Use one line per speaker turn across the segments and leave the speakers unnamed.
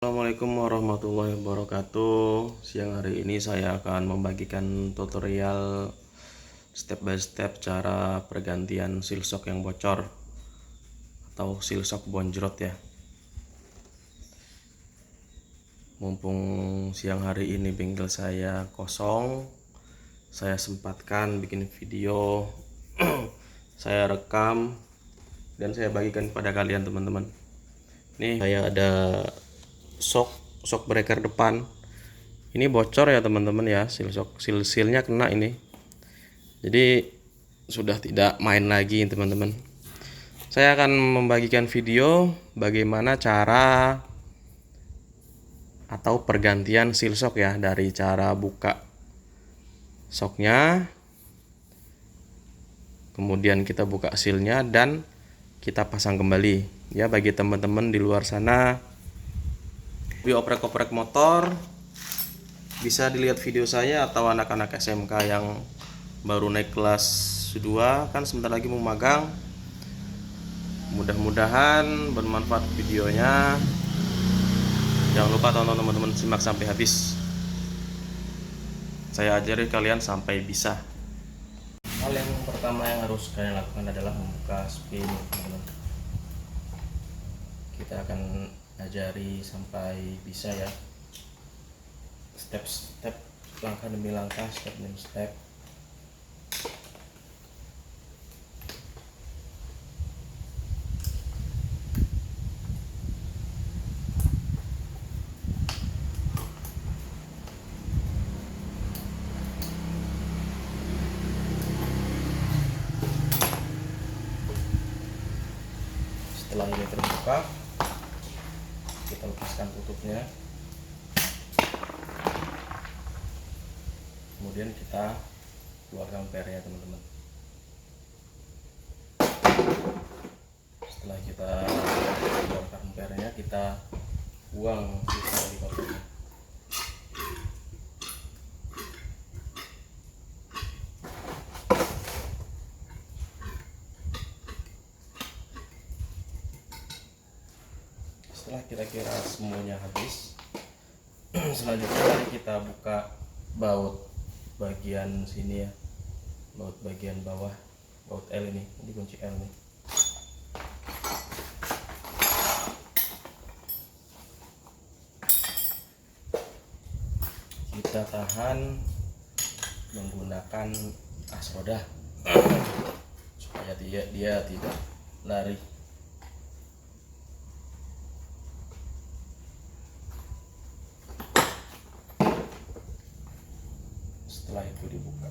Assalamualaikum warahmatullahi wabarakatuh. Siang hari ini saya akan membagikan tutorial step by step cara pergantian seal shock yang bocor atau seal shock bonjrot ya. Mumpung siang hari ini bengkel saya kosong, saya sempatkan bikin video. Saya rekam dan saya bagikan kepada kalian teman-teman. Nih saya ada shock breaker depan. Ini bocor ya teman-teman ya, seal-sealnya kena ini. Jadi sudah tidak main lagi teman-teman. Saya akan membagikan video bagaimana cara atau pergantian seal shock ya, dari cara buka shocknya, kemudian kita buka sealnya dan kita pasang kembali ya. Bagi teman-teman di luar sana oprek-oprek motor, bisa dilihat video saya, atau anak-anak SMK yang baru naik kelas 2 kan sebentar lagi mau magang. Mudah-mudahan bermanfaat videonya. Jangan lupa tonton teman-teman, simak sampai habis. Saya ajari kalian sampai bisa. Hal yang pertama yang harus kalian lakukan adalah membuka spin teman-teman. Kita akan ajari sampai bisa ya, step-step, langkah demi langkah, step demi step. Setelah ini terbuka, kita lepaskan tutupnya, kemudian kita keluarkan pernya teman-teman. Setelah kita keluarkan pernya, kita buang sisa dari kotornya. Setelah kira-kira semuanya habis, selanjutnya kita buka baut bagian sini ya, baut bagian bawah, baut L ini kunci L nih. Kita tahan menggunakan as roda supaya dia tidak lari. Setelah itu dibuka.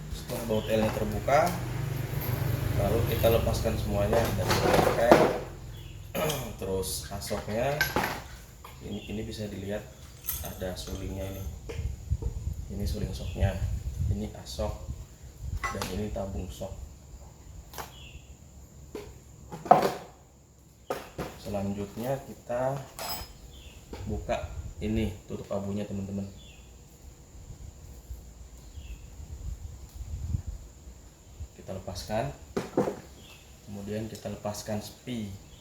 Setelah baut L-nya terbuka, lalu kita lepaskan semuanya dari rem, terus asoknya. Ini bisa dilihat ada sulingnya ini suling shocknya, ini asok, dan ini tabung shock. Selanjutnya kita buka ini tutup abunya teman-teman. Kita lepaskan, kemudian kita lepaskan sepi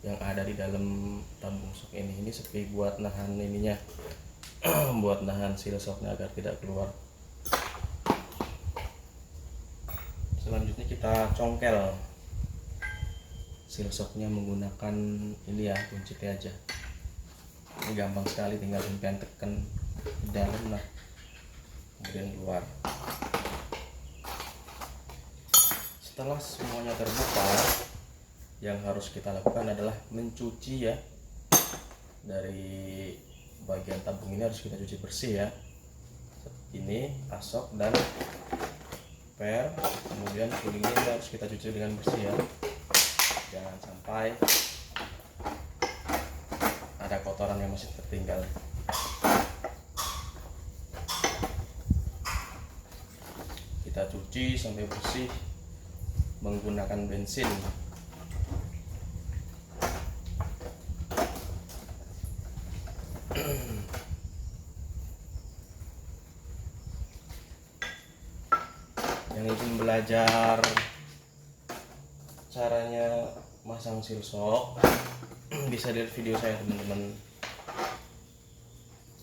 yang ada di dalam tabung shock ini. Ini sepi buat nahan ininya, buat nahan seal shocknya agar tidak keluar. Selanjutnya kita congkel seal shocknya menggunakan ini ya, kunci T aja. Ini gampang sekali, tinggal impian tekan di dalam lah, kemudian keluar. Setelah semuanya terbuka, yang harus kita lakukan adalah mencuci ya. Dari bagian tabung ini harus kita cuci bersih ya. Ini asok dan per, kemudian sulingnya harus kita cuci dengan bersih ya. Jangan sampai ada kotoran yang masih tertinggal. Kita cuci sampai bersih. menggunakan bensin. Yang ingin belajar caranya masang seal shock bisa lihat video saya, teman-teman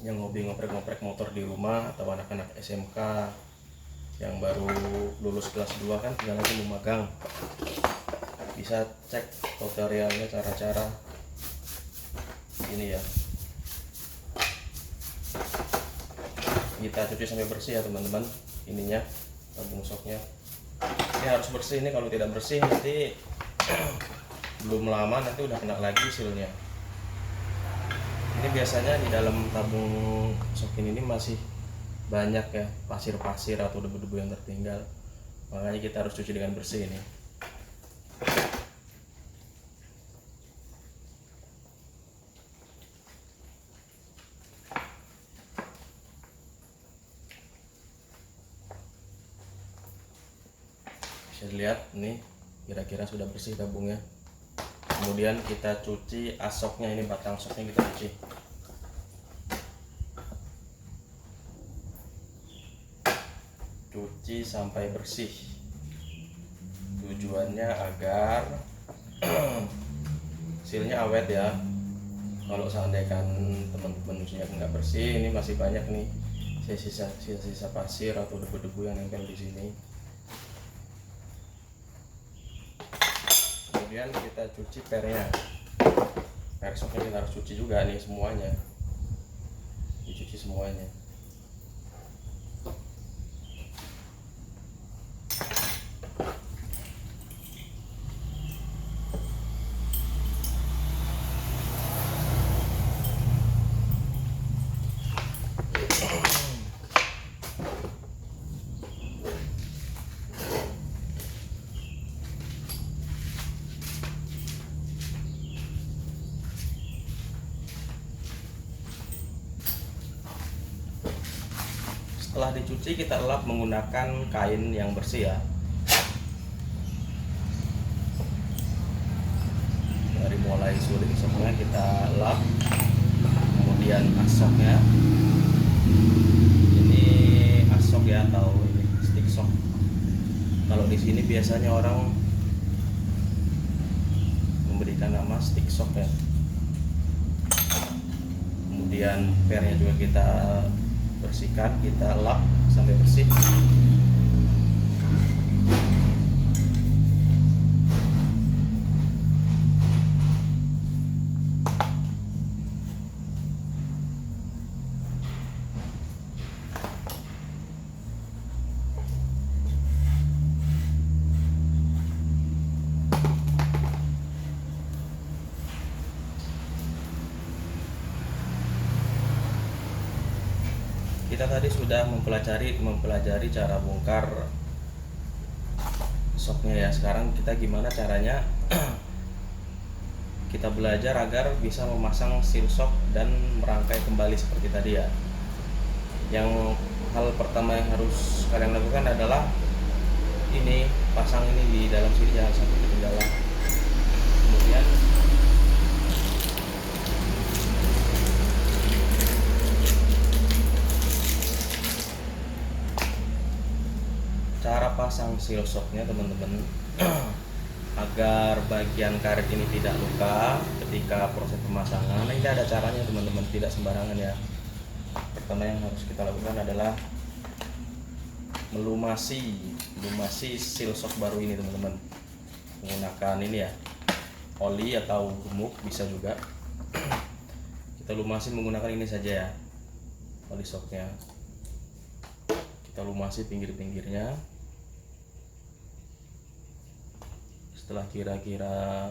yang hobi ngoprek-ngoprek motor di rumah, atau anak-anak SMK yang baru lulus kelas 2 kan tinggal lagi mau magang, bisa cek tutorialnya cara-cara ini ya. Kita cuci sampai bersih ya teman-teman, ininya tabung shocknya ini harus bersih. Ini kalau tidak bersih nanti belum lama nanti udah kena lagi sealnya. Ini biasanya di dalam tabung shock ini masih banyak ya pasir-pasir atau debu-debu yang tertinggal, makanya kita harus cuci dengan bersih ini. Bisa dilihat nih kira-kira sudah bersih tabungnya. Kemudian kita cuci asoknya, ini batang soknya kita cuci. Cuci sampai bersih. Tujuannya agar sealnya awet ya. Kalau seandainya teman-teman cucinya nggak bersih, ini masih banyak nih sisa pasir atau debu-debu yang nempel di sini. Kemudian kita cuci pernya. Per shocknya kita harus cuci juga nih semuanya. Dicuci semuanya. Setelah dicuci kita lap menggunakan kain yang bersih ya. Dari mulai suling shocknya kita lap, kemudian asoknya. Ini asok ya, atau ini stick shock. Kalau di sini biasanya orang memberikan nama stick shock ya. Kemudian pernya juga kita bersihkan, kita lap sampai bersih. Kita tadi sudah mempelajari cara bongkar shocknya ya. Sekarang kita gimana caranya kita belajar agar bisa memasang seal shock dan merangkai kembali seperti tadi ya. Yang hal pertama yang harus kalian lakukan adalah ini, pasang ini di dalam sini, jangan sampai ketinggalan. Kemudian cara pasang seal shocknya teman-teman agar bagian karet ini tidak luka ketika proses pemasangan. Nah, ini ada caranya teman-teman, tidak sembarangan ya. Pertama yang harus kita lakukan adalah melumasi seal shock baru ini teman-teman, menggunakan ini ya, oli atau gemuk bisa juga. Kita lumasi menggunakan ini saja ya, oli shocknya. Kita lumasi pinggir-pinggirnya. Setelah kira-kira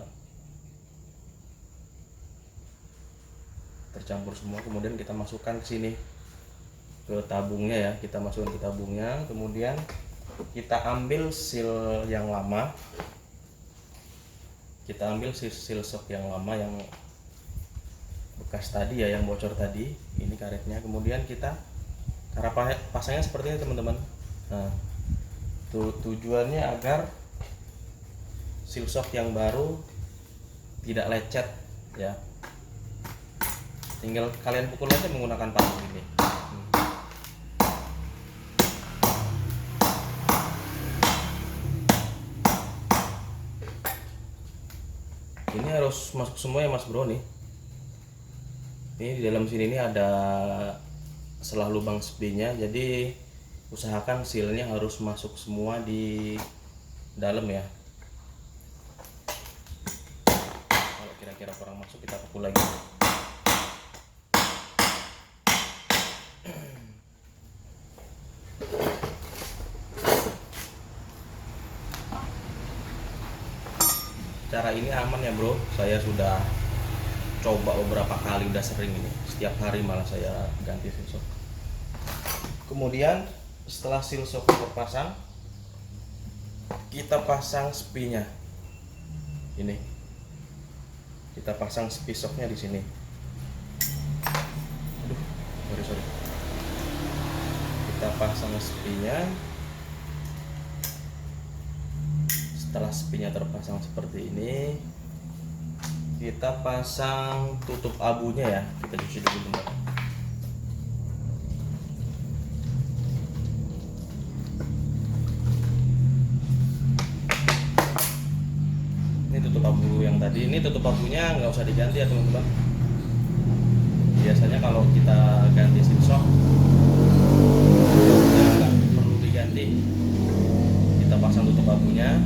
tercampur semua, kemudian kita masukkan ke sini, ke tabungnya ya. Kita masukkan ke tabungnya, kemudian kita ambil seal yang lama. Kita ambil seal shock yang lama yang bekas tadi ya, yang bocor tadi. Ini karetnya. Kemudian kita cara pasangnya seperti ini teman-teman. Nah, tujuannya agar seal shock yang baru tidak lecet ya. Tinggal kalian pukul aja menggunakan paku ini. Ini harus masuk semua ya Mas Bro nih. Ini di dalam sini ini ada selah lubang spray-nya, jadi usahakan sealnya harus masuk semua di dalam ya. Kalau kira-kira kurang masuk kita pukul lagi. Cara ini aman ya bro, saya sudah coba beberapa kali, udah sering ini, setiap hari malah saya ganti seal shock. Kemudian setelah seal shock terpasang, kita pasang spray-nya. Ini kita pasang spray shocknya di sini. Aduh, sorry. Kita pasang spray-nya. Setelah spray-nya terpasang seperti ini, kita pasang tutup abunya ya. Kita cuci dulu bentar. Ini tutup abu yang tadi. Ini tutup abunya nggak usah diganti ya teman-teman. Biasanya kalau kita ganti seal shock nggak perlu diganti. Kita pasang tutup abunya,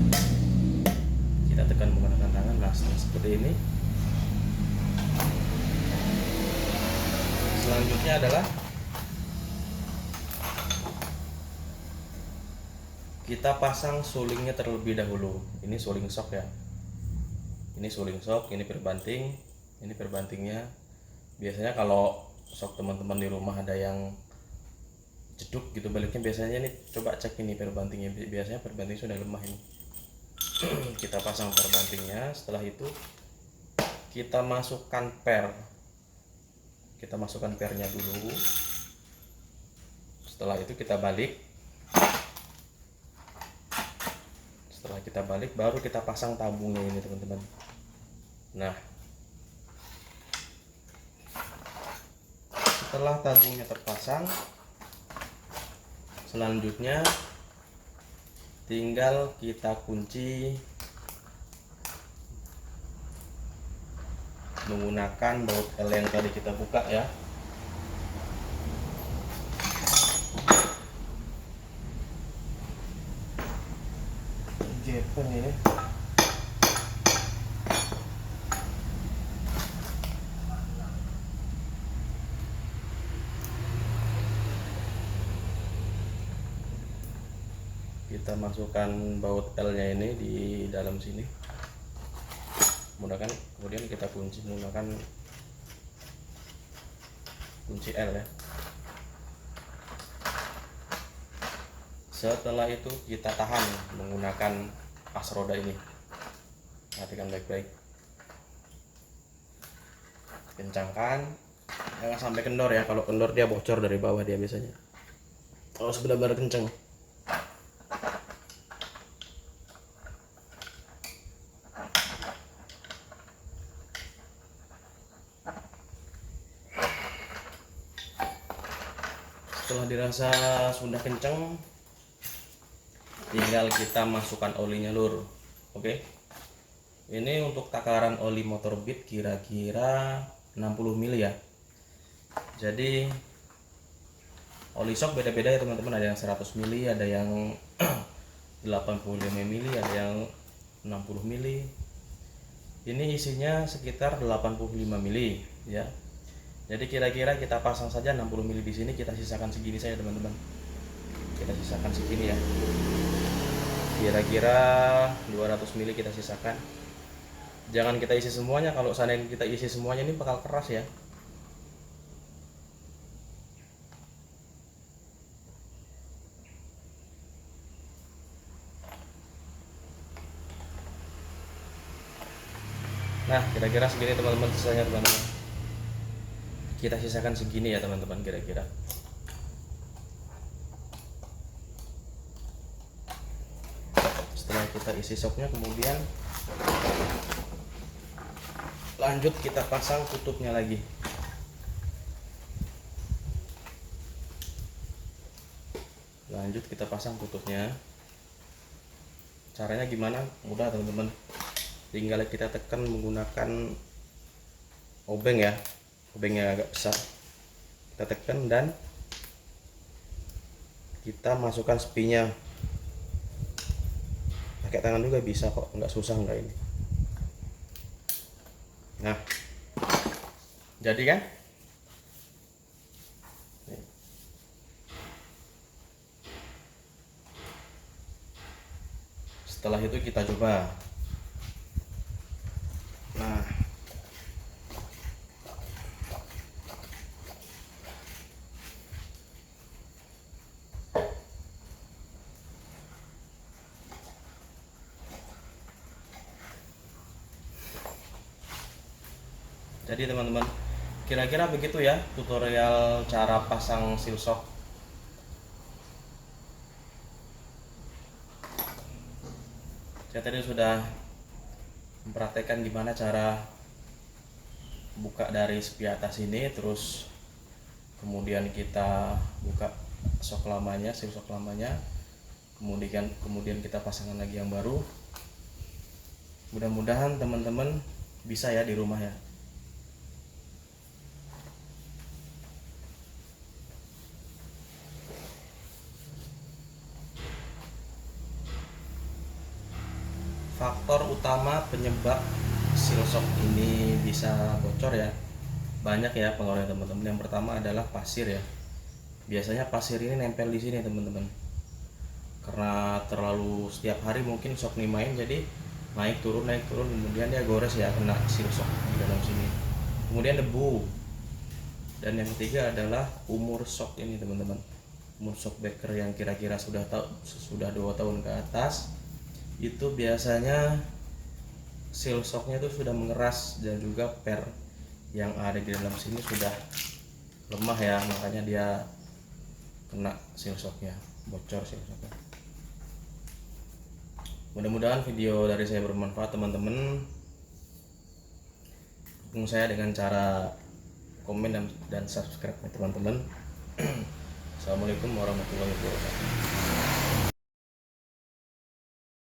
kita tekan menggunakan tangan. Nah seperti ini. Selanjutnya adalah kita pasang sulingnya terlebih dahulu. Ini suling shock ya. Ini suling shock, ini perbanting, ini perbantingnya. Biasanya kalau shock teman-teman di rumah ada yang jeduk gitu baliknya, biasanya ini coba cek ini perbantingnya. Biasanya perbanting sudah lemah ini. Kita pasang perbantingnya. Setelah itu kita masukkan per. Kita masukkan pernya dulu. Setelah itu kita balik. Setelah kita balik baru kita pasang tabungnya ini teman-teman. Nah, setelah tabungnya terpasang, selanjutnya tinggal kita kunci menggunakan baut L yang tadi kita buka ya. Jepen ini. Kita masukkan baut L-nya ini di dalam sini. Kemudian kita kunci menggunakan kunci L ya. Setelah itu kita tahan menggunakan pas roda ini. Perhatikan baik-baik. Kencangkan, jangan sampai kendor ya. Kalau kendor dia bocor dari bawah dia biasanya. Kalau benar-benar kencang. Setelah dirasa sudah kencang, tinggal kita masukkan olinya lur. Oke. Ini untuk takaran oli motor Beat kira-kira 60 mili ya. Jadi oli shock beda-beda ya teman-teman. Ada yang 100 mili, ada yang 85 mili, ada yang 60 mili. Ini isinya sekitar 85 mili ya. Jadi kira-kira kita pasang saja 60 mili di sini, kita sisakan segini saja teman-teman. Kita sisakan segini ya. Kira-kira 200 mili kita sisakan. Jangan kita isi semuanya, kalau seandainya kita isi semuanya ini bakal keras ya. Nah, kira-kira segini teman-teman sisanya teman-teman. Kita sisakan segini ya teman-teman kira-kira. Setelah kita isi shocknya, kemudian lanjut kita pasang tutupnya lagi. Lanjut kita pasang tutupnya. Caranya gimana? Mudah teman-teman, tinggal kita tekan menggunakan obeng ya, obengnya agak besar, kita tekan dan kita masukkan spinya. Pakai tangan juga bisa kok, nggak susah nggak ini. Nah, jadi kan? Setelah itu kita coba. Nah, jadi teman-teman, kira-kira begitu ya tutorial cara pasang seal shock. Saya tadi sudah mempraktekkan gimana cara buka dari spi atas ini, terus kemudian kita buka shock lamanya, seal shock lamanya, kemudian kita pasangkan lagi yang baru. Mudah-mudahan teman-teman bisa ya di rumah ya. Faktor utama penyebab seal shock ini bisa bocor ya, banyak ya pengaruhnya teman-teman. Yang pertama adalah pasir ya. Biasanya pasir ini nempel di sini teman-teman, karena terlalu setiap hari mungkin shock nih main, jadi naik turun kemudian dia gores ya, kena seal shock di dalam sini. Kemudian debu, dan yang ketiga adalah umur shock ini teman-teman. Umur shock breaker yang kira-kira sudah 2 tahun ke atas, itu biasanya seal shocknya itu sudah mengeras, dan juga per yang ada di dalam sini sudah lemah ya, makanya dia kena seal shocknya, bocor seal shocknya. Mudah-mudahan video dari saya bermanfaat teman-teman. Dukung saya dengan cara komen dan subscribe ya teman-teman. Assalamualaikum warahmatullahi wabarakatuh.